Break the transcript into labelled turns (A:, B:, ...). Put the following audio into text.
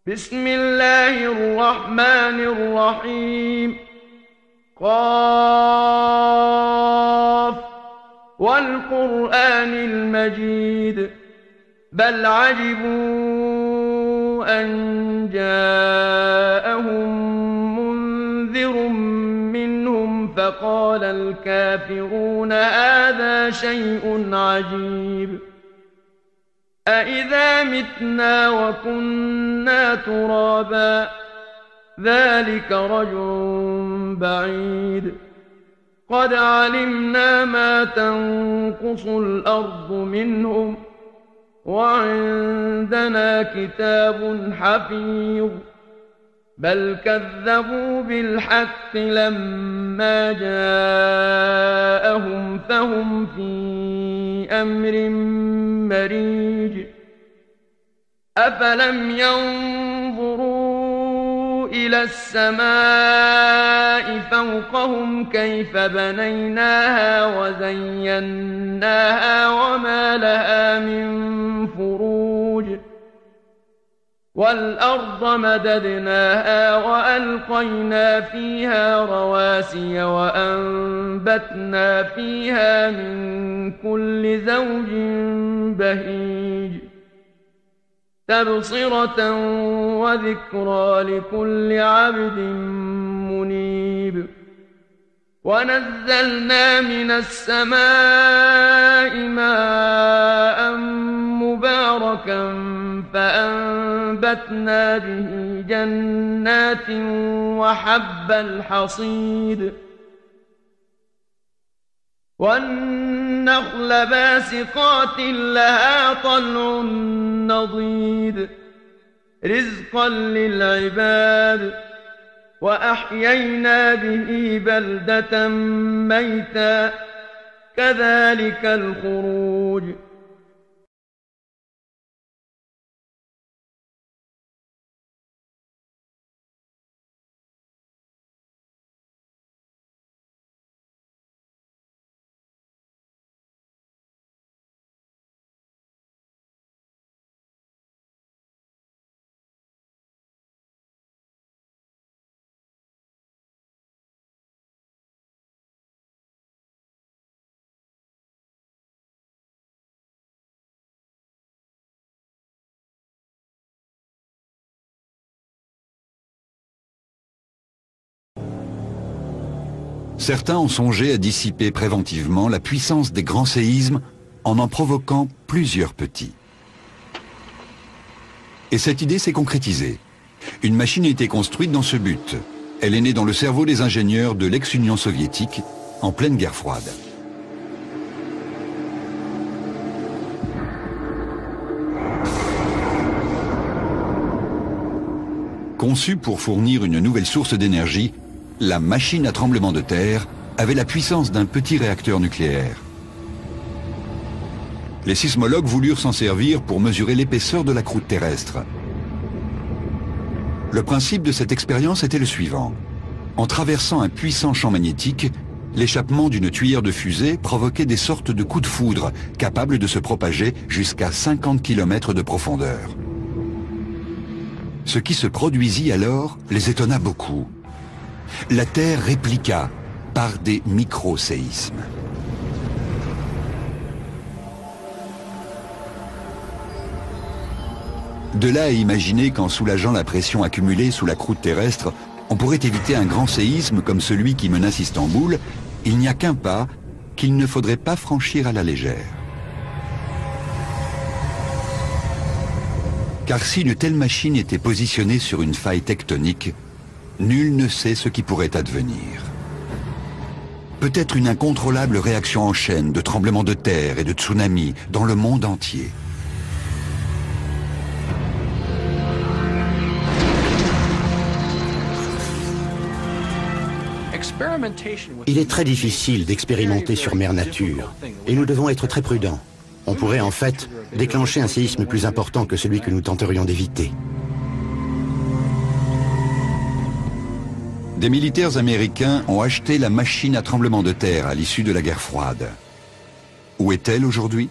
A: بسم الله الرحمن الرحيم قاف والقرآن المجيد بل عجبوا أن جاءهم منذر منهم فقال الكافرون هذا شيء عجيب أإذا متنا وكنا ترابا ذلك رجع بعيد قد علمنا ما تنقص الأرض منهم وعندنا كتاب حفيظ بل كذبوا بالحق لما جاءهم فهم في أمر مريج أفلم ينظروا إلى السماء فوقهم كيف بنيناها وزيناها وما لها من فروج والأرض مددناها وألقينا فيها رواسي وأنبتنا فيها من كل زوج بهيج تبصرة وذكرى لكل عبد منيب ونزلنا من السماء ماء مباركا فأنبتنا به جنات وحب الحصيد والنخل باسقات لها طلع نضيد رزقا للعباد وأحيينا به بلدة ميتا كذلك الخروج
B: Certains ont songé à dissiper préventivement la puissance des grands séismes en provoquant plusieurs petits. Et cette idée s'est concrétisée. Une machine a été construite dans ce but. Elle est née dans le cerveau des ingénieurs de l'ex-Union soviétique en pleine guerre froide. Conçue pour fournir une nouvelle source d'énergie, la machine à tremblement de terre avait la puissance d'un petit réacteur nucléaire. Les sismologues voulurent s'en servir pour mesurer l'épaisseur de la croûte terrestre. Le principe de cette expérience était le suivant. En traversant un puissant champ magnétique, l'échappement d'une tuyère de fusée provoquait des sortes de coups de foudre capables de se propager jusqu'à 50 km de profondeur. Ce qui se produisit alors les étonna beaucoup. La Terre répliqua par des micro-séismes. De là à imaginer qu'en soulageant la pression accumulée sous la croûte terrestre, on pourrait éviter un grand séisme comme celui qui menace Istanbul, il n'y a qu'un pas qu'il ne faudrait pas franchir à la légère. Car si une telle machine était positionnée sur une faille tectonique, nul ne sait ce qui pourrait advenir. Peut-être une incontrôlable réaction en chaîne de tremblements de terre et de tsunamis dans le monde entier.
C: Il est très difficile d'expérimenter sur mère nature, et nous devons être très prudents. On pourrait en fait déclencher un séisme plus important que celui que nous tenterions d'éviter.
B: Des militaires américains ont acheté la machine à tremblement de terre à l'issue de la guerre froide. Où est-elle aujourd'hui ?